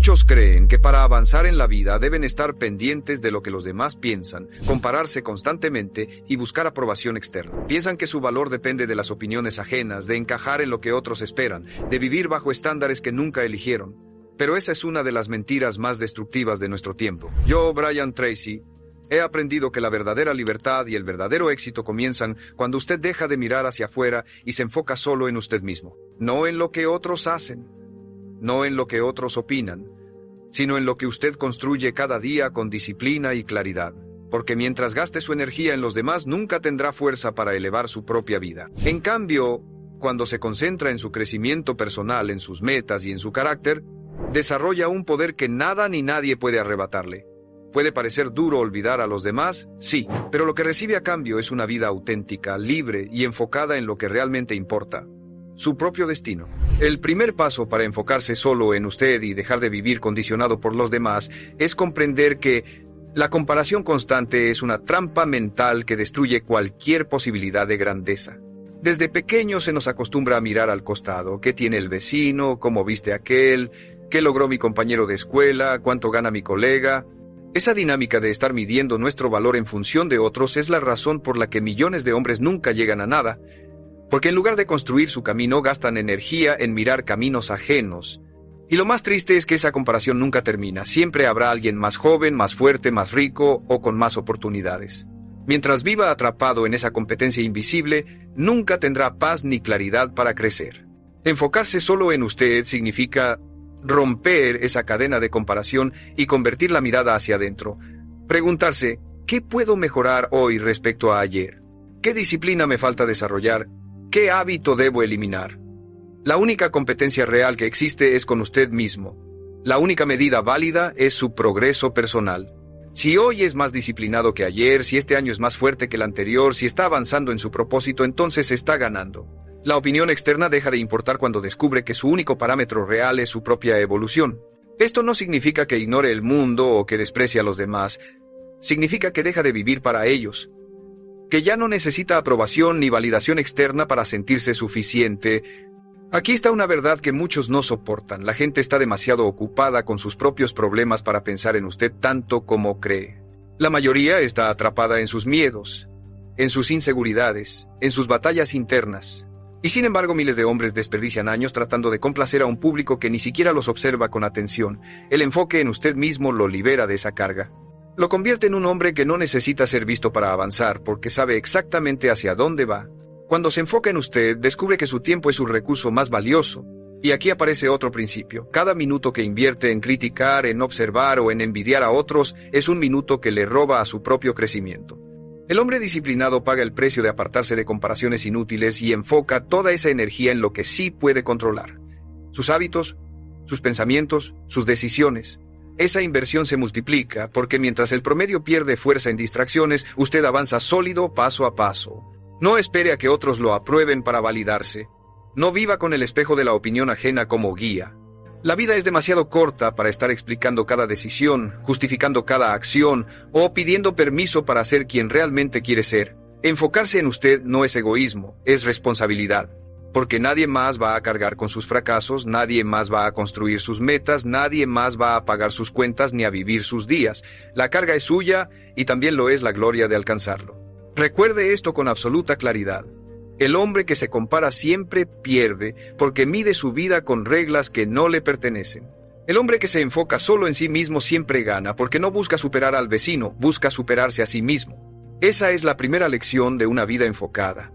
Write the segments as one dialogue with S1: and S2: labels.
S1: Muchos creen que para avanzar en la vida deben estar pendientes de lo que los demás piensan, compararse constantemente y buscar aprobación externa. Piensan que su valor depende de las opiniones ajenas, de encajar en lo que otros esperan, de vivir bajo estándares que nunca eligieron. Pero esa es una de las mentiras más destructivas de nuestro tiempo. Yo, Brian Tracy, he aprendido que la verdadera libertad y el verdadero éxito comienzan cuando usted deja de mirar hacia afuera y se enfoca solo en usted mismo. No en lo que otros hacen, no en lo que otros opinan, sino en lo que usted construye cada día con disciplina y claridad. Porque mientras gaste su energía en los demás, nunca tendrá fuerza para elevar su propia vida. En cambio, cuando se concentra en su crecimiento personal, en sus metas y en su carácter, desarrolla un poder que nada ni nadie puede arrebatarle. Puede parecer duro olvidar a los demás, sí, pero lo que recibe a cambio es una vida auténtica, libre y enfocada en lo que realmente importa: su propio destino. El primer paso para enfocarse solo en usted y dejar de vivir condicionado por los demás es comprender que la comparación constante es una trampa mental que destruye cualquier posibilidad de grandeza. Desde pequeño se nos acostumbra a mirar al costado: ¿qué tiene el vecino? ¿Cómo viste aquel? ¿Qué logró mi compañero de escuela? ¿Cuánto gana mi colega? Esa dinámica de estar midiendo nuestro valor en función de otros es la razón por la que millones de hombres nunca llegan a nada, porque en lugar de construir su camino gastan energía en mirar caminos ajenos. Y lo más triste es que esa comparación nunca termina. Siempre habrá alguien más joven, más fuerte, más rico o con más oportunidades. Mientras viva atrapado en esa competencia invisible, nunca tendrá paz ni claridad para crecer. Enfocarse solo en usted significa romper esa cadena de comparación y convertir la mirada hacia adentro. Preguntarse: ¿qué puedo mejorar hoy respecto a ayer? ¿Qué disciplina me falta desarrollar? ¿Qué hábito debo eliminar? La única competencia real que existe es con usted mismo. La única medida válida es su progreso personal. Si hoy es más disciplinado que ayer, si este año es más fuerte que el anterior, si está avanzando en su propósito, entonces está ganando. La opinión externa deja de importar cuando descubre que su único parámetro real es su propia evolución. Esto no significa que ignore el mundo o que desprecie a los demás. Significa que deja de vivir para ellos, que ya no necesita aprobación ni validación externa para sentirse suficiente. Aquí está una verdad que muchos no soportan: la gente está demasiado ocupada con sus propios problemas para pensar en usted tanto como cree. La mayoría está atrapada en sus miedos, en sus inseguridades, en sus batallas internas. Y sin embargo, miles de hombres desperdician años tratando de complacer a un público que ni siquiera los observa con atención. El enfoque en usted mismo lo libera de esa carga. Lo convierte en un hombre que no necesita ser visto para avanzar, porque sabe exactamente hacia dónde va. Cuando se enfoca en usted, descubre que su tiempo es su recurso más valioso. Y aquí aparece otro principio: cada minuto que invierte en criticar, en observar o en envidiar a otros es un minuto que le roba a su propio crecimiento. El hombre disciplinado paga el precio de apartarse de comparaciones inútiles y enfoca toda esa energía en lo que sí puede controlar: sus hábitos, sus pensamientos, sus decisiones. Esa inversión se multiplica porque mientras el promedio pierde fuerza en distracciones, usted avanza sólido paso a paso. No espere a que otros lo aprueben para validarse. No viva con el espejo de la opinión ajena como guía. La vida es demasiado corta para estar explicando cada decisión, justificando cada acción o pidiendo permiso para ser quien realmente quiere ser. Enfocarse en usted no es egoísmo, es responsabilidad. Porque nadie más va a cargar con sus fracasos, nadie más va a construir sus metas, nadie más va a pagar sus cuentas ni a vivir sus días. La carga es suya y también lo es la gloria de alcanzarlo. Recuerde esto con absoluta claridad. El hombre que se compara siempre pierde porque mide su vida con reglas que no le pertenecen. El hombre que se enfoca solo en sí mismo siempre gana porque no busca superar al vecino, busca superarse a sí mismo. Esa es la primera lección de una vida enfocada.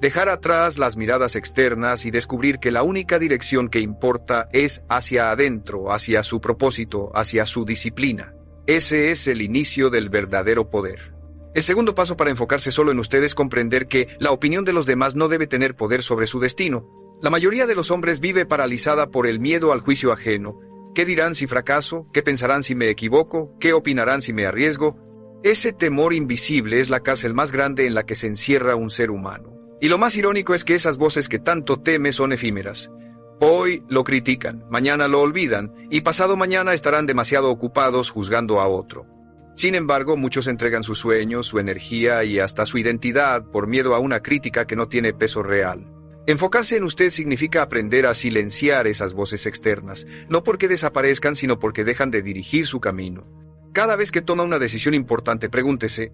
S1: Dejar atrás las miradas externas y descubrir que la única dirección que importa es hacia adentro, hacia su propósito, hacia su disciplina. Ese es el inicio del verdadero poder. El segundo paso para enfocarse solo en usted es comprender que la opinión de los demás no debe tener poder sobre su destino. La mayoría de los hombres vive paralizada por el miedo al juicio ajeno. ¿Qué dirán si fracaso? ¿Qué pensarán si me equivoco? ¿Qué opinarán si me arriesgo? Ese temor invisible es la cárcel más grande en la que se encierra un ser humano. Y lo más irónico es que esas voces que tanto teme son efímeras. Hoy lo critican, mañana lo olvidan, y pasado mañana estarán demasiado ocupados juzgando a otro. Sin embargo, muchos entregan sus sueños, su energía y hasta su identidad por miedo a una crítica que no tiene peso real. Enfocarse en usted significa aprender a silenciar esas voces externas, no porque desaparezcan, sino porque dejan de dirigir su camino. Cada vez que toma una decisión importante, pregúntese,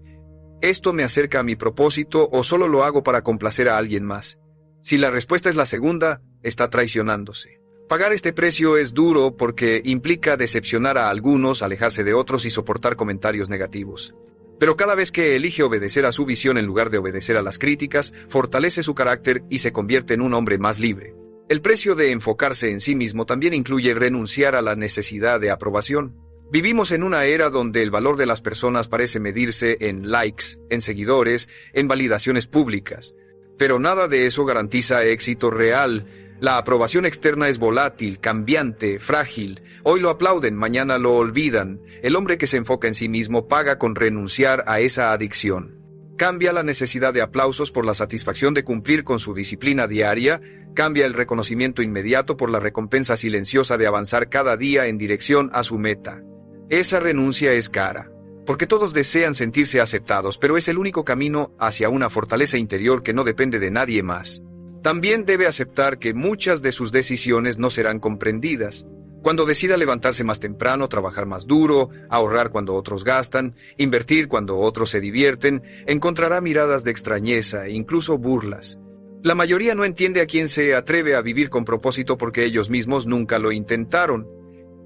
S1: ¿esto me acerca a mi propósito o solo lo hago para complacer a alguien más? Si la respuesta es la segunda, está traicionándose. Pagar este precio es duro porque implica decepcionar a algunos, alejarse de otros y soportar comentarios negativos. Pero cada vez que elige obedecer a su visión en lugar de obedecer a las críticas, fortalece su carácter y se convierte en un hombre más libre. El precio de enfocarse en sí mismo también incluye renunciar a la necesidad de aprobación. Vivimos en una era donde el valor de las personas parece medirse en likes, en seguidores, en validaciones públicas. Pero nada de eso garantiza éxito real. La aprobación externa es volátil, cambiante, frágil. Hoy lo aplauden, mañana lo olvidan. El hombre que se enfoca en sí mismo paga con renunciar a esa adicción. Cambia la necesidad de aplausos por la satisfacción de cumplir con su disciplina diaria, cambia el reconocimiento inmediato por la recompensa silenciosa de avanzar cada día en dirección a su meta. Esa renuncia es cara, porque todos desean sentirse aceptados, pero es el único camino hacia una fortaleza interior que no depende de nadie más. También debe aceptar que muchas de sus decisiones no serán comprendidas. Cuando decida levantarse más temprano, trabajar más duro, ahorrar cuando otros gastan, invertir cuando otros se divierten, encontrará miradas de extrañeza e incluso burlas. La mayoría no entiende a quién se atreve a vivir con propósito porque ellos mismos nunca lo intentaron.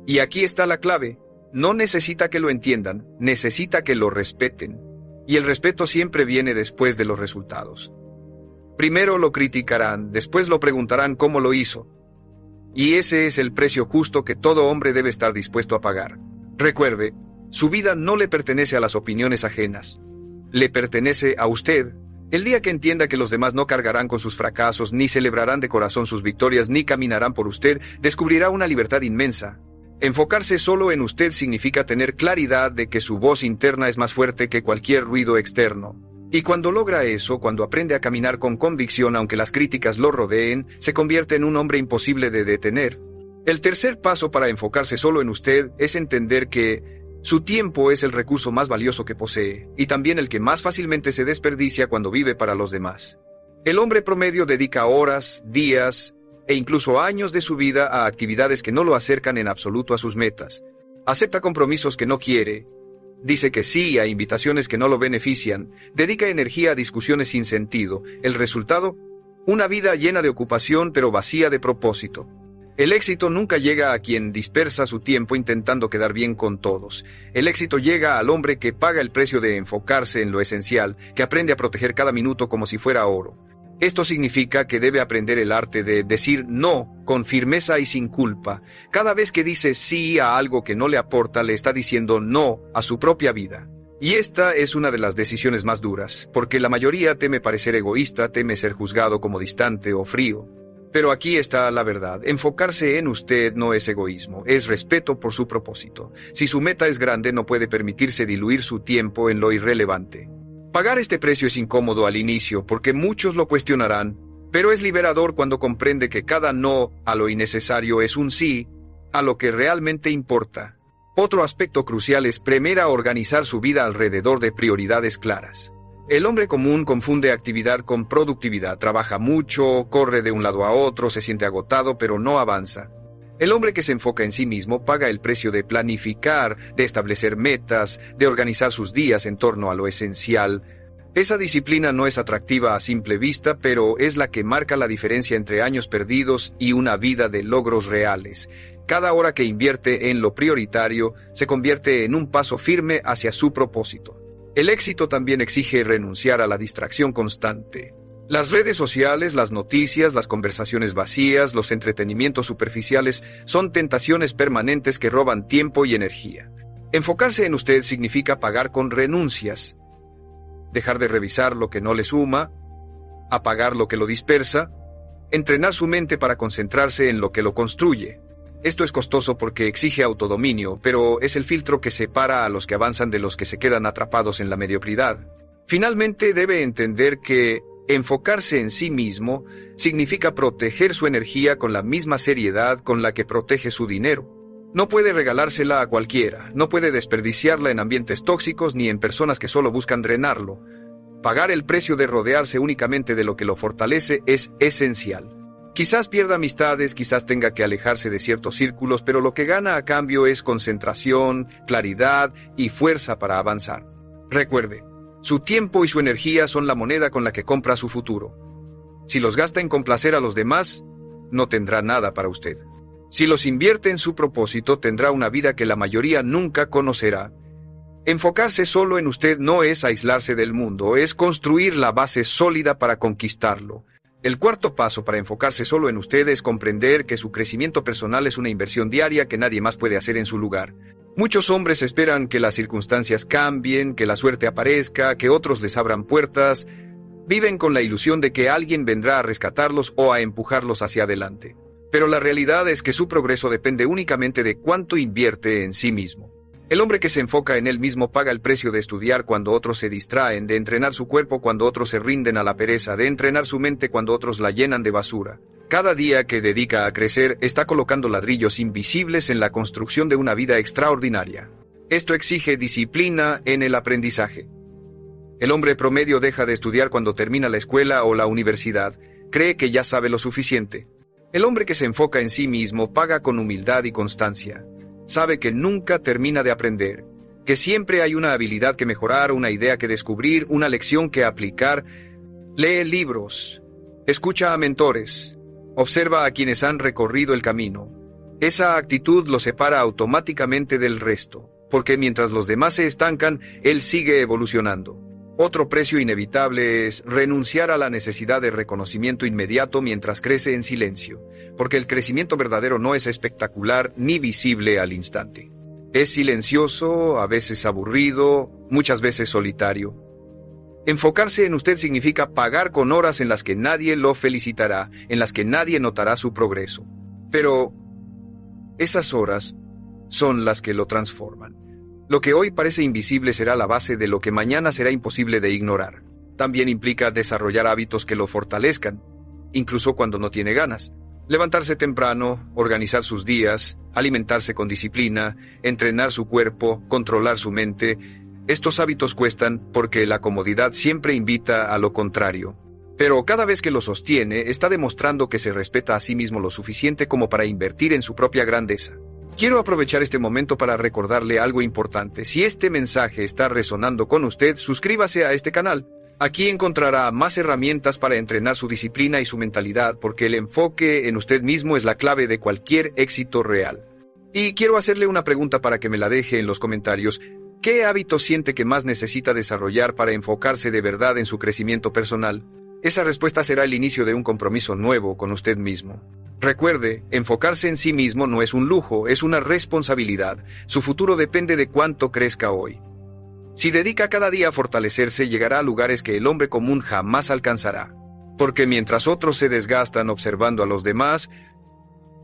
S1: Y aquí está la clave. No necesita que lo entiendan, necesita que lo respeten. Y el respeto siempre viene después de los resultados. Primero lo criticarán, después lo preguntarán cómo lo hizo. Y ese es el precio justo que todo hombre debe estar dispuesto a pagar. Recuerde, su vida no le pertenece a las opiniones ajenas. Le pertenece a usted. El día que entienda que los demás no cargarán con sus fracasos, ni celebrarán de corazón sus victorias, ni caminarán por usted, descubrirá una libertad inmensa. Enfocarse solo en usted significa tener claridad de que su voz interna es más fuerte que cualquier ruido externo. Y cuando logra eso, cuando aprende a caminar con convicción aunque las críticas lo rodeen, se convierte en un hombre imposible de detener. El tercer paso para enfocarse solo en usted es entender que su tiempo es el recurso más valioso que posee, y también el que más fácilmente se desperdicia cuando vive para los demás. El hombre promedio dedica horas, días e incluso años de su vida a actividades que no lo acercan en absoluto a sus metas. Acepta compromisos que no quiere, dice que sí a invitaciones que no lo benefician, dedica energía a discusiones sin sentido. El resultado, una vida llena de ocupación pero vacía de propósito. El éxito nunca llega a quien dispersa su tiempo intentando quedar bien con todos. El éxito llega al hombre que paga el precio de enfocarse en lo esencial, que aprende a proteger cada minuto como si fuera oro. Esto significa que debe aprender el arte de decir no con firmeza y sin culpa. Cada vez que dice sí a algo que no le aporta, le está diciendo no a su propia vida. Y esta es una de las decisiones más duras, porque la mayoría teme parecer egoísta, teme ser juzgado como distante o frío. Pero aquí está la verdad. Enfocarse en usted no es egoísmo, es respeto por su propósito. Si su meta es grande, no puede permitirse diluir su tiempo en lo irrelevante. Pagar este precio es incómodo al inicio porque muchos lo cuestionarán, pero es liberador cuando comprende que cada no a lo innecesario es un sí a lo que realmente importa. Otro aspecto crucial es aprender a organizar su vida alrededor de prioridades claras. El hombre común confunde actividad con productividad, trabaja mucho, corre de un lado a otro, se siente agotado, pero no avanza. El hombre que se enfoca en sí mismo paga el precio de planificar, de establecer metas, de organizar sus días en torno a lo esencial. Esa disciplina no es atractiva a simple vista, pero es la que marca la diferencia entre años perdidos y una vida de logros reales. Cada hora que invierte en lo prioritario se convierte en un paso firme hacia su propósito. El éxito también exige renunciar a la distracción constante. Las redes sociales, las noticias, las conversaciones vacías, los entretenimientos superficiales son tentaciones permanentes que roban tiempo y energía. Enfocarse en usted significa pagar con renuncias. Dejar de revisar lo que no le suma, apagar lo que lo dispersa, entrenar su mente para concentrarse en lo que lo construye. Esto es costoso porque exige autodominio, pero es el filtro que separa a los que avanzan de los que se quedan atrapados en la mediocridad. Finalmente debe entender que enfocarse en sí mismo significa proteger su energía con la misma seriedad con la que protege su dinero. No puede regalársela a cualquiera, no puede desperdiciarla en ambientes tóxicos ni en personas que solo buscan drenarlo. Pagar el precio de rodearse únicamente de lo que lo fortalece es esencial. Quizás pierda amistades, quizás tenga que alejarse de ciertos círculos, pero lo que gana a cambio es concentración, claridad y fuerza para avanzar. Recuerde, su tiempo y su energía son la moneda con la que compra su futuro. Si los gasta en complacer a los demás, no tendrá nada para usted. Si los invierte en su propósito, tendrá una vida que la mayoría nunca conocerá. Enfocarse solo en usted no es aislarse del mundo, es construir la base sólida para conquistarlo. El cuarto paso para enfocarse solo en usted es comprender que su crecimiento personal es una inversión diaria que nadie más puede hacer en su lugar. Muchos hombres esperan que las circunstancias cambien, que la suerte aparezca, que otros les abran puertas. Viven con la ilusión de que alguien vendrá a rescatarlos o a empujarlos hacia adelante. Pero la realidad es que su progreso depende únicamente de cuánto invierte en sí mismo. El hombre que se enfoca en él mismo paga el precio de estudiar cuando otros se distraen, de entrenar su cuerpo cuando otros se rinden a la pereza, de entrenar su mente cuando otros la llenan de basura. Cada día que dedica a crecer está colocando ladrillos invisibles en la construcción de una vida extraordinaria. Esto exige disciplina en el aprendizaje. El hombre promedio deja de estudiar cuando termina la escuela o la universidad, cree que ya sabe lo suficiente. El hombre que se enfoca en sí mismo paga con humildad y constancia. Sabe que nunca termina de aprender, que siempre hay una habilidad que mejorar, una idea que descubrir, una lección que aplicar. Lee libros, escucha a mentores, observa a quienes han recorrido el camino. Esa actitud lo separa automáticamente del resto, porque mientras los demás se estancan, él sigue evolucionando. Otro precio inevitable es renunciar a la necesidad de reconocimiento inmediato mientras crece en silencio, porque el crecimiento verdadero no es espectacular ni visible al instante. Es silencioso, a veces aburrido, muchas veces solitario. Enfocarse en usted significa pagar con horas en las que nadie lo felicitará, en las que nadie notará su progreso. Pero esas horas son las que lo transforman. Lo que hoy parece invisible será la base de lo que mañana será imposible de ignorar. También implica desarrollar hábitos que lo fortalezcan, incluso cuando no tiene ganas. Levantarse temprano, organizar sus días, alimentarse con disciplina, entrenar su cuerpo, controlar su mente. Estos hábitos cuestan porque la comodidad siempre invita a lo contrario. Pero cada vez que lo sostiene, está demostrando que se respeta a sí mismo lo suficiente como para invertir en su propia grandeza. Quiero aprovechar este momento para recordarle algo importante. Si este mensaje está resonando con usted, suscríbase a este canal. Aquí encontrará más herramientas para entrenar su disciplina y su mentalidad, porque el enfoque en usted mismo es la clave de cualquier éxito real. Y quiero hacerle una pregunta para que me la deje en los comentarios. ¿Qué hábito siente que más necesita desarrollar para enfocarse de verdad en su crecimiento personal? Esa respuesta será el inicio de un compromiso nuevo con usted mismo. Recuerde, enfocarse en sí mismo no es un lujo, es una responsabilidad. Su futuro depende de cuánto crezca hoy. Si dedica cada día a fortalecerse, llegará a lugares que el hombre común jamás alcanzará. Porque mientras otros se desgastan observando a los demás,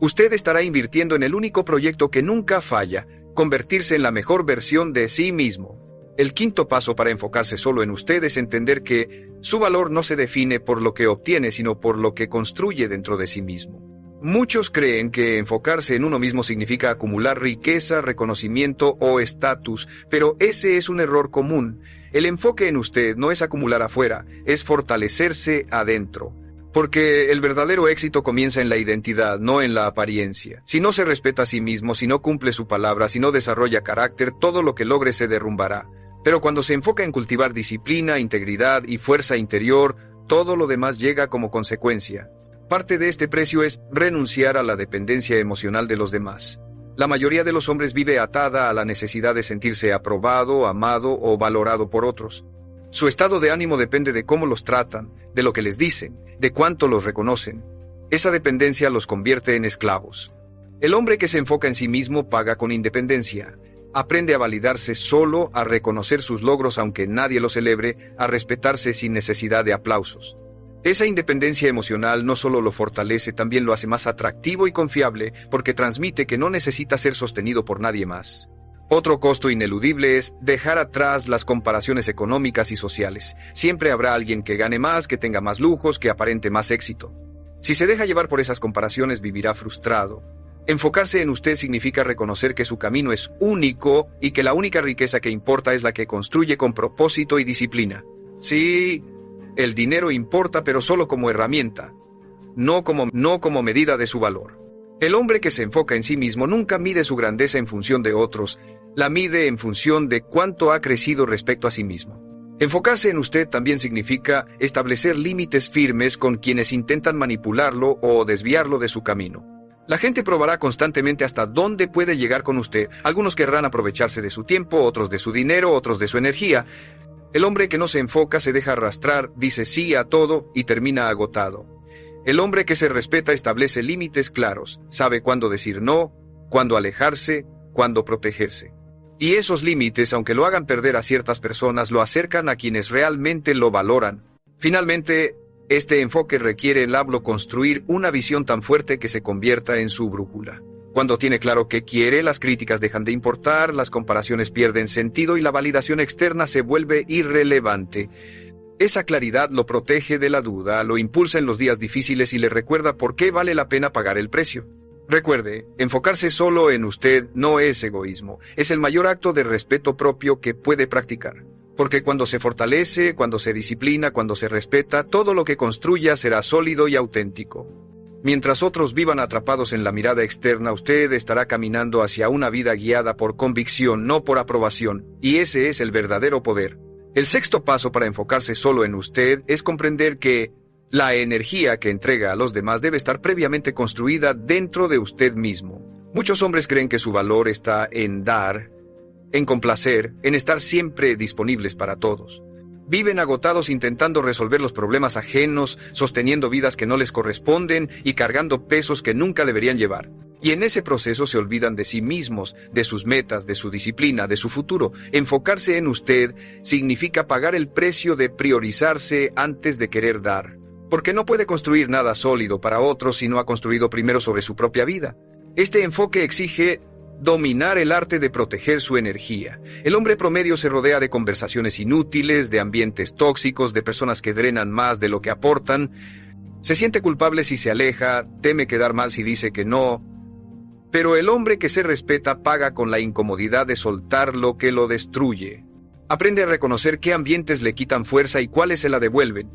S1: usted estará invirtiendo en el único proyecto que nunca falla, convertirse en la mejor versión de sí mismo. El quinto paso para enfocarse solo en usted es entender que su valor no se define por lo que obtiene, sino por lo que construye dentro de sí mismo. Muchos creen que enfocarse en uno mismo significa acumular riqueza, reconocimiento o estatus, pero ese es un error común. El enfoque en usted no es acumular afuera, es fortalecerse adentro. Porque el verdadero éxito comienza en la identidad, no en la apariencia. Si no se respeta a sí mismo, si no cumple su palabra, si no desarrolla carácter, todo lo que logre se derrumbará. Pero cuando se enfoca en cultivar disciplina, integridad y fuerza interior, todo lo demás llega como consecuencia. Parte de este precio es renunciar a la dependencia emocional de los demás. La mayoría de los hombres vive atada a la necesidad de sentirse aprobado, amado o valorado por otros. Su estado de ánimo depende de cómo los tratan, de lo que les dicen, de cuánto los reconocen. Esa dependencia los convierte en esclavos. El hombre que se enfoca en sí mismo paga con independencia. Aprende a validarse solo, a reconocer sus logros aunque nadie los celebre, a respetarse sin necesidad de aplausos. Esa independencia emocional no solo lo fortalece, también lo hace más atractivo y confiable, porque transmite que no necesita ser sostenido por nadie más. Otro costo ineludible es dejar atrás las comparaciones económicas y sociales. Siempre habrá alguien que gane más, que tenga más lujos, que aparente más éxito. Si se deja llevar por esas comparaciones, vivirá frustrado. Enfocarse en usted significa reconocer que su camino es único y que la única riqueza que importa es la que construye con propósito y disciplina. Sí, el dinero importa, pero solo como herramienta, no como medida de su valor. El hombre que se enfoca en sí mismo nunca mide su grandeza en función de otros, la mide en función de cuánto ha crecido respecto a sí mismo. Enfocarse en usted también significa establecer límites firmes con quienes intentan manipularlo o desviarlo de su camino. La gente probará constantemente hasta dónde puede llegar con usted. Algunos querrán aprovecharse de su tiempo, otros de su dinero, otros de su energía. El hombre que no se enfoca se deja arrastrar, dice sí a todo y termina agotado. El hombre que se respeta establece límites claros, sabe cuándo decir no, cuándo alejarse, cuándo protegerse. Y esos límites, aunque lo hagan perder a ciertas personas, lo acercan a quienes realmente lo valoran. Finalmente, este enfoque requiere el hablo construir una visión tan fuerte que se convierta en su brújula. Cuando tiene claro qué quiere, las críticas dejan de importar, las comparaciones pierden sentido y la validación externa se vuelve irrelevante. Esa claridad lo protege de la duda, lo impulsa en los días difíciles y le recuerda por qué vale la pena pagar el precio. Recuerde, enfocarse solo en usted no es egoísmo, es el mayor acto de respeto propio que puede practicar. Porque cuando se fortalece, cuando se disciplina, cuando se respeta, todo lo que construya será sólido y auténtico. Mientras otros vivan atrapados en la mirada externa, usted estará caminando hacia una vida guiada por convicción, no por aprobación, y ese es el verdadero poder. El sexto paso para enfocarse solo en usted es comprender que la energía que entrega a los demás debe estar previamente construida dentro de usted mismo. Muchos hombres creen que su valor está en dar, en complacer, en estar siempre disponibles para todos. Viven agotados intentando resolver los problemas ajenos, sosteniendo vidas que no les corresponden y cargando pesos que nunca deberían llevar. Y en ese proceso se olvidan de sí mismos, de sus metas, de su disciplina, de su futuro. Enfocarse en usted significa pagar el precio de priorizarse antes de querer dar. Porque no puede construir nada sólido para otros si no ha construido primero sobre su propia vida. Este enfoque exige dominar el arte de proteger su energía. El hombre promedio se rodea de conversaciones inútiles, de ambientes tóxicos, de personas que drenan más de lo que aportan. Se siente culpable si se aleja, teme quedar mal si dice que no. Pero el hombre que se respeta paga con la incomodidad de soltar lo que lo destruye. Aprende a reconocer qué ambientes le quitan fuerza y cuáles se la devuelven.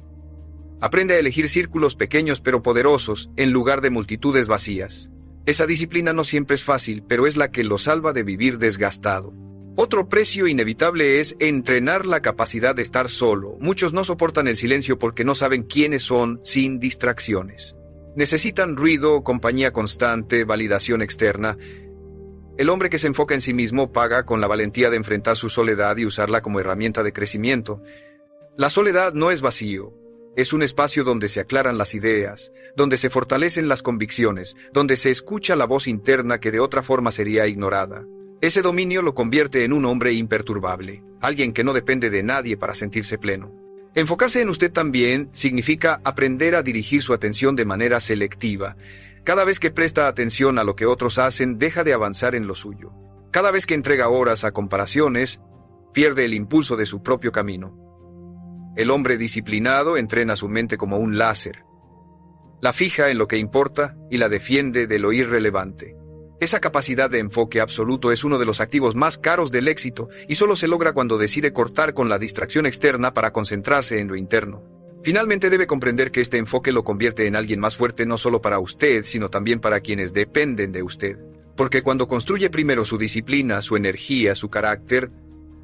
S1: Aprende a elegir círculos pequeños pero poderosos en lugar de multitudes vacías. Esa disciplina no siempre es fácil, pero es la que lo salva de vivir desgastado. Otro precio inevitable es entrenar la capacidad de estar solo. Muchos no soportan el silencio porque no saben quiénes son sin distracciones. Necesitan ruido, compañía constante, validación externa. El hombre que se enfoca en sí mismo paga con la valentía de enfrentar su soledad y usarla como herramienta de crecimiento. La soledad no es vacío. Es un espacio donde se aclaran las ideas, donde se fortalecen las convicciones, donde se escucha la voz interna que de otra forma sería ignorada. Ese dominio lo convierte en un hombre imperturbable, alguien que no depende de nadie para sentirse pleno. Enfocarse en usted también significa aprender a dirigir su atención de manera selectiva. Cada vez que presta atención a lo que otros hacen, deja de avanzar en lo suyo. Cada vez que entrega horas a comparaciones, pierde el impulso de su propio camino. El hombre disciplinado entrena su mente como un láser. La fija en lo que importa y la defiende de lo irrelevante. Esa capacidad de enfoque absoluto es uno de los activos más caros del éxito y solo se logra cuando decide cortar con la distracción externa para concentrarse en lo interno. Finalmente debe comprender que este enfoque lo convierte en alguien más fuerte no solo para usted, sino también para quienes dependen de usted. Porque cuando construye primero su disciplina, su energía, su carácter,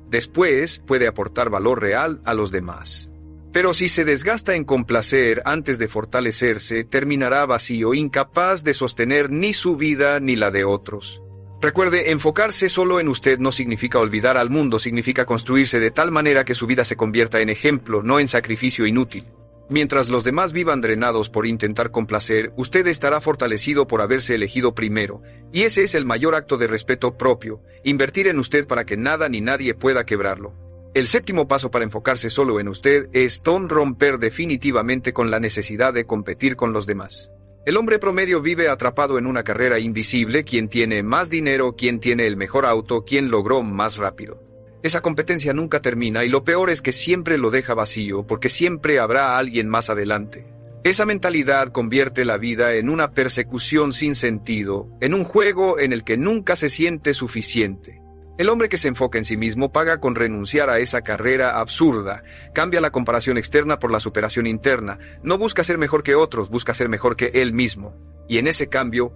S1: después puede aportar valor real a los demás. Pero si se desgasta en complacer antes de fortalecerse, terminará vacío, incapaz de sostener ni su vida ni la de otros. Recuerde, enfocarse solo en usted no significa olvidar al mundo, significa construirse de tal manera que su vida se convierta en ejemplo, no en sacrificio inútil. Mientras los demás vivan drenados por intentar complacer, usted estará fortalecido por haberse elegido primero, y ese es el mayor acto de respeto propio, invertir en usted para que nada ni nadie pueda quebrarlo. El séptimo paso para enfocarse solo en usted es romper definitivamente con la necesidad de competir con los demás. El hombre promedio vive atrapado en una carrera invisible, quien tiene más dinero, quien tiene el mejor auto, quien logró más rápido. Esa competencia nunca termina y lo peor es que siempre lo deja vacío, porque siempre habrá alguien más adelante. Esa mentalidad convierte la vida en una persecución sin sentido, en un juego en el que nunca se siente suficiente. El hombre que se enfoca en sí mismo paga con renunciar a esa carrera absurda, cambia la comparación externa por la superación interna, no busca ser mejor que otros, busca ser mejor que él mismo, y en ese cambio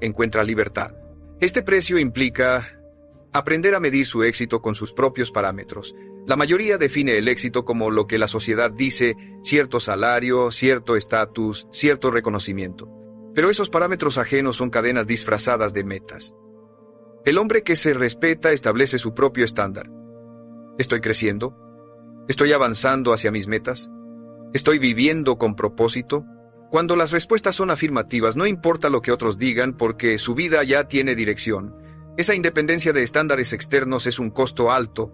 S1: encuentra libertad. Este precio implica aprender a medir su éxito con sus propios parámetros. La mayoría define el éxito como lo que la sociedad dice, cierto salario, cierto estatus, cierto reconocimiento. Pero esos parámetros ajenos son cadenas disfrazadas de metas. El hombre que se respeta establece su propio estándar. ¿Estoy creciendo? ¿Estoy avanzando hacia mis metas? ¿Estoy viviendo con propósito? Cuando las respuestas son afirmativas, no importa lo que otros digan porque su vida ya tiene dirección. Esa independencia de estándares externos es un costo alto,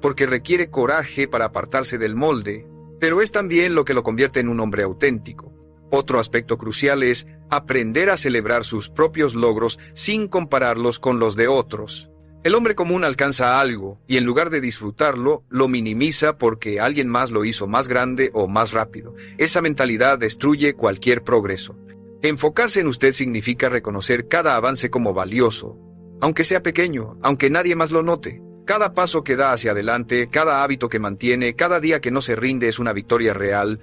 S1: porque requiere coraje para apartarse del molde, pero es también lo que lo convierte en un hombre auténtico. Otro aspecto crucial es aprender a celebrar sus propios logros sin compararlos con los de otros. El hombre común alcanza algo y en lugar de disfrutarlo, lo minimiza porque alguien más lo hizo más grande o más rápido. Esa mentalidad destruye cualquier progreso. Enfocarse en usted significa reconocer cada avance como valioso, aunque sea pequeño, aunque nadie más lo note. Cada paso que da hacia adelante, cada hábito que mantiene, cada día que no se rinde es una victoria real,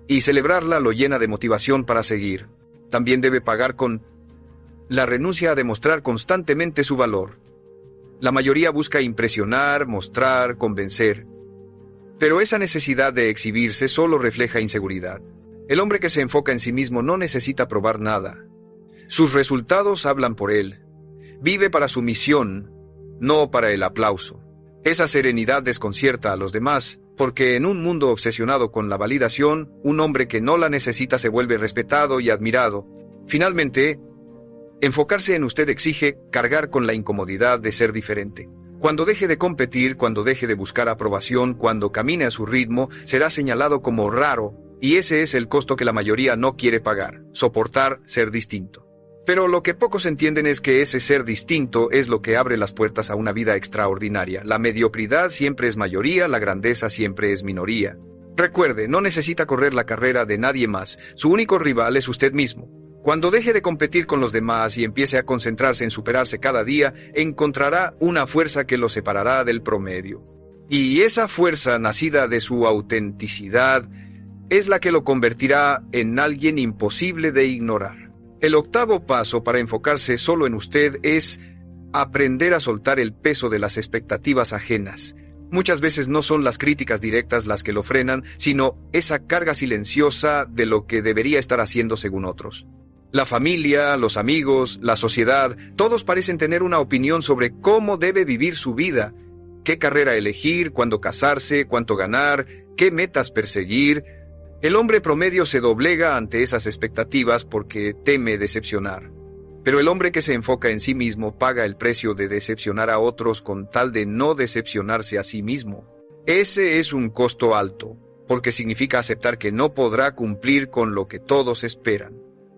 S1: y celebrarla lo llena de motivación para seguir. También debe pagar con la renuncia a demostrar constantemente su valor. La mayoría busca impresionar, mostrar, convencer. Pero esa necesidad de exhibirse solo refleja inseguridad. El hombre que se enfoca en sí mismo no necesita probar nada. Sus resultados hablan por él. Vive para su misión, no para el aplauso. Esa serenidad desconcierta a los demás, porque en un mundo obsesionado con la validación, un hombre que no la necesita se vuelve respetado y admirado. Finalmente, enfocarse en usted exige cargar con la incomodidad de ser diferente. Cuando deje de competir, cuando deje de buscar aprobación, cuando camine a su ritmo, será señalado como raro, y ese es el costo que la mayoría no quiere pagar, soportar ser distinto. Pero lo que pocos entienden es que ese ser distinto es lo que abre las puertas a una vida extraordinaria. La mediocridad siempre es mayoría, la grandeza siempre es minoría. Recuerde, no necesita correr la carrera de nadie más, su único rival es usted mismo. Cuando deje de competir con los demás y empiece a concentrarse en superarse cada día, encontrará una fuerza que lo separará del promedio. Y esa fuerza nacida de su autenticidad es la que lo convertirá en alguien imposible de ignorar. El octavo paso para enfocarse solo en usted es aprender a soltar el peso de las expectativas ajenas. Muchas veces no son las críticas directas las que lo frenan, sino esa carga silenciosa de lo que debería estar haciendo según otros. La familia, los amigos, la sociedad, todos parecen tener una opinión sobre cómo debe vivir su vida, qué carrera elegir, cuándo casarse, cuánto ganar, qué metas perseguir. El hombre promedio se doblega ante esas expectativas porque teme decepcionar. Pero el hombre que se enfoca en sí mismo paga el precio de decepcionar a otros con tal de no decepcionarse a sí mismo. Ese es un costo alto, porque significa aceptar que no podrá cumplir con lo que todos esperan.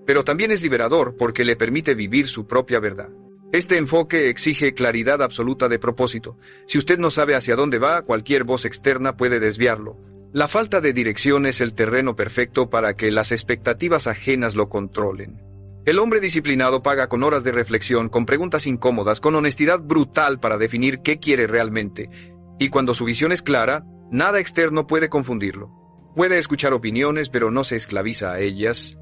S1: Pero también es liberador porque le permite vivir su propia verdad. Este enfoque exige claridad absoluta de propósito. Si usted no sabe hacia dónde va, cualquier voz externa puede desviarlo. La falta de dirección es el terreno perfecto para que las expectativas ajenas lo controlen. El hombre disciplinado paga con horas de reflexión, con preguntas incómodas, con honestidad brutal para definir qué quiere realmente. Y cuando su visión es clara, nada externo puede confundirlo. Puede escuchar opiniones, pero no se esclaviza a ellas.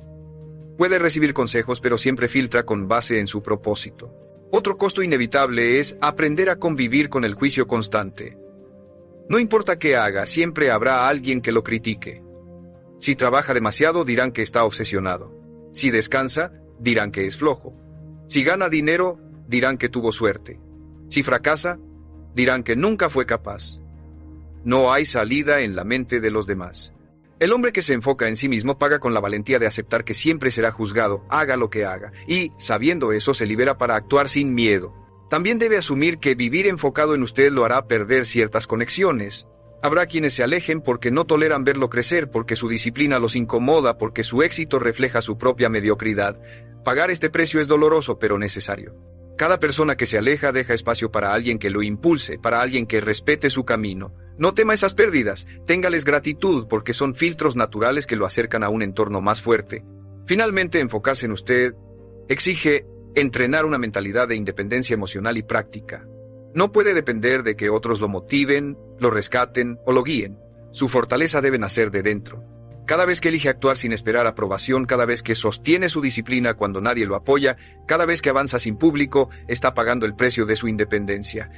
S1: Puede recibir consejos, pero siempre filtra con base en su propósito. Otro costo inevitable es aprender a convivir con el juicio constante. No importa qué haga, siempre habrá alguien que lo critique. Si trabaja demasiado, dirán que está obsesionado. Si descansa, dirán que es flojo. Si gana dinero, dirán que tuvo suerte. Si fracasa, dirán que nunca fue capaz. No hay salida en la mente de los demás. El hombre que se enfoca en sí mismo paga con la valentía de aceptar que siempre será juzgado, haga lo que haga, y, sabiendo eso, se libera para actuar sin miedo. También debe asumir que vivir enfocado en usted lo hará perder ciertas conexiones. Habrá quienes se alejen porque no toleran verlo crecer, porque su disciplina los incomoda, porque su éxito refleja su propia mediocridad. Pagar este precio es doloroso, pero necesario. Cada persona que se aleja deja espacio para alguien que lo impulse, para alguien que respete su camino. No tema esas pérdidas, téngales gratitud porque son filtros naturales que lo acercan a un entorno más fuerte. Finalmente, enfocarse en usted exige entrenar una mentalidad de independencia emocional y práctica. No puede depender de que otros lo motiven, lo rescaten o lo guíen. Su fortaleza debe nacer de dentro. Cada vez que elige actuar sin esperar aprobación, cada vez que sostiene su disciplina cuando nadie lo apoya, cada vez que avanza sin público, está pagando el precio de su independencia.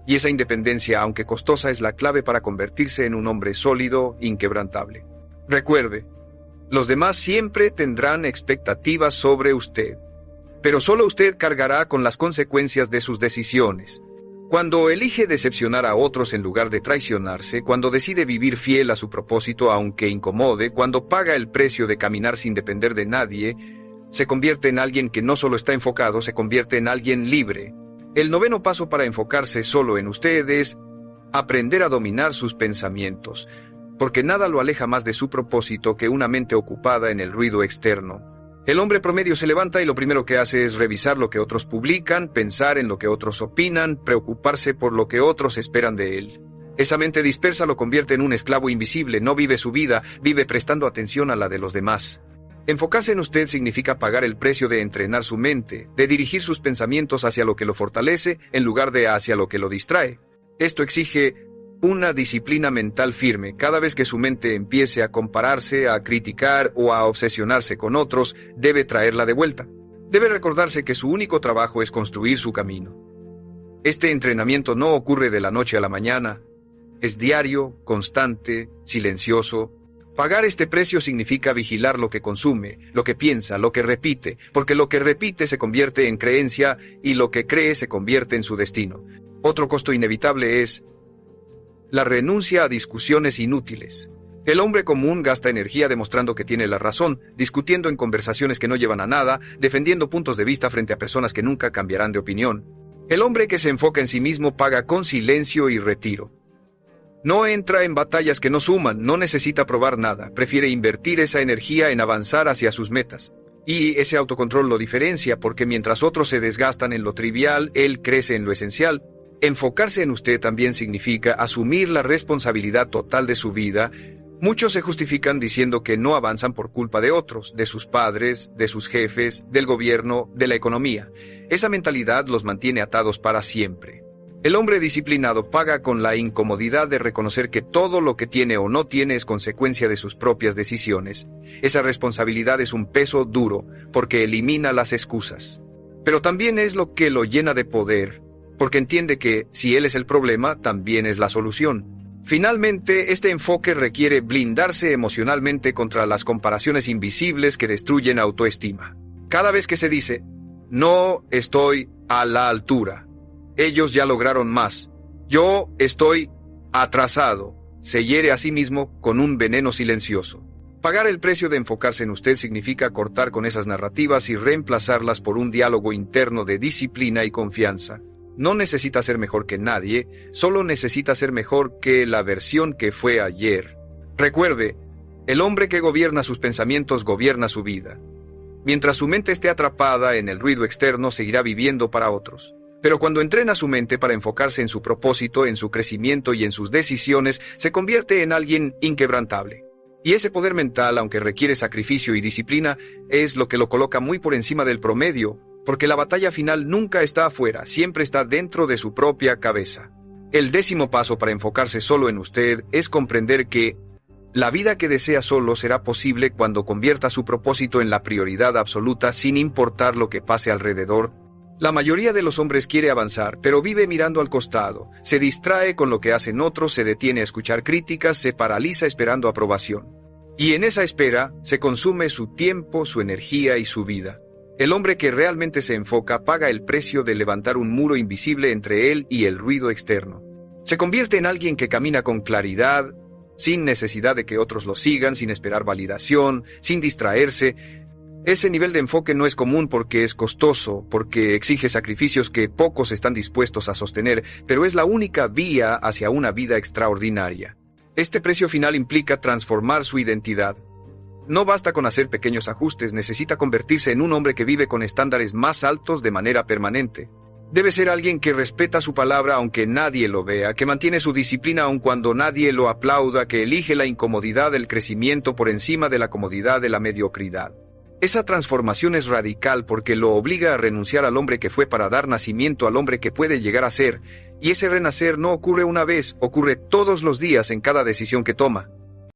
S1: Y esa independencia, aunque costosa, es la clave para convertirse en un hombre sólido, inquebrantable. Recuerde, los demás siempre tendrán expectativas sobre usted, pero solo usted cargará con las consecuencias de sus decisiones. Cuando elige decepcionar a otros en lugar de traicionarse, cuando decide vivir fiel a su propósito aunque incomode, cuando paga el precio de caminar sin depender de nadie, se convierte en alguien que no solo está enfocado, se convierte en alguien libre. El 9º paso para enfocarse solo en usted es aprender a dominar sus pensamientos, porque nada lo aleja más de su propósito que una mente ocupada en el ruido externo. El hombre promedio se levanta y lo primero que hace es revisar lo que otros publican, pensar en lo que otros opinan, preocuparse por lo que otros esperan de él. Esa mente dispersa lo convierte en un esclavo invisible, no vive su vida, vive prestando atención a la de los demás. Enfocarse en usted significa pagar el precio de entrenar su mente, de dirigir sus pensamientos hacia lo que lo fortalece en lugar de hacia lo que lo distrae. Esto exige una disciplina mental firme. Cada vez que su mente empiece a compararse, a criticar o a obsesionarse con otros, debe traerla de vuelta. Debe recordarse que su único trabajo es construir su camino. Este entrenamiento no ocurre de la noche a la mañana. Es diario, constante, silencioso. Pagar este precio significa vigilar lo que consume, lo que piensa, lo que repite, porque lo que repite se convierte en creencia y lo que cree se convierte en su destino. Otro costo inevitable es la renuncia a discusiones inútiles. El hombre común gasta energía demostrando que tiene la razón, discutiendo en conversaciones que no llevan a nada, defendiendo puntos de vista frente a personas que nunca cambiarán de opinión. El hombre que se enfoca en sí mismo paga con silencio y retiro. No entra en batallas que no suman, no necesita probar nada, prefiere invertir esa energía en avanzar hacia sus metas. Y ese autocontrol lo diferencia porque mientras otros se desgastan en lo trivial, él crece en lo esencial. Enfocarse en usted también significa asumir la responsabilidad total de su vida. Muchos se justifican diciendo que no avanzan por culpa de otros, de sus padres, de sus jefes, del gobierno, de la economía. Esa mentalidad los mantiene atados para siempre. El hombre disciplinado paga con la incomodidad de reconocer que todo lo que tiene o no tiene es consecuencia de sus propias decisiones. Esa responsabilidad es un peso duro, porque elimina las excusas. Pero también es lo que lo llena de poder, porque entiende que, si él es el problema, también es la solución. Finalmente, este enfoque requiere blindarse emocionalmente contra las comparaciones invisibles que destruyen autoestima. Cada vez que se dice, no estoy a la altura, ellos ya lograron más, yo estoy atrasado, se hiere a sí mismo con un veneno silencioso. Pagar el precio de enfocarse en usted significa cortar con esas narrativas y reemplazarlas por un diálogo interno de disciplina y confianza. No necesita ser mejor que nadie, solo necesita ser mejor que la versión que fue ayer. Recuerde, el hombre que gobierna sus pensamientos gobierna su vida. Mientras su mente esté atrapada en el ruido externo, seguirá viviendo para otros. Pero cuando entrena su mente para enfocarse en su propósito, en su crecimiento y en sus decisiones, se convierte en alguien inquebrantable. Y ese poder mental, aunque requiere sacrificio y disciplina, es lo que lo coloca muy por encima del promedio, porque la batalla final nunca está afuera, siempre está dentro de su propia cabeza. El 10º paso para enfocarse solo en usted es comprender que la vida que desea solo será posible cuando convierta su propósito en la prioridad absoluta sin importar lo que pase alrededor. La mayoría de los hombres quiere avanzar, pero vive mirando al costado, se distrae con lo que hacen otros, se detiene a escuchar críticas, se paraliza esperando aprobación. Y en esa espera se consume su tiempo, su energía y su vida. El hombre que realmente se enfoca paga el precio de levantar un muro invisible entre él y el ruido externo. Se convierte en alguien que camina con claridad, sin necesidad de que otros lo sigan, sin esperar validación, sin distraerse. Ese nivel de enfoque no es común porque es costoso, porque exige sacrificios que pocos están dispuestos a sostener, pero es la única vía hacia una vida extraordinaria. Este precio final implica transformar su identidad. No basta con hacer pequeños ajustes, necesita convertirse en un hombre que vive con estándares más altos de manera permanente. Debe ser alguien que respeta su palabra aunque nadie lo vea, que mantiene su disciplina aun cuando nadie lo aplauda, que elige la incomodidad del crecimiento por encima de la comodidad de la mediocridad. Esa transformación es radical porque lo obliga a renunciar al hombre que fue para dar nacimiento al hombre que puede llegar a ser, Y ese renacer no ocurre una vez, ocurre todos los días en cada decisión que toma.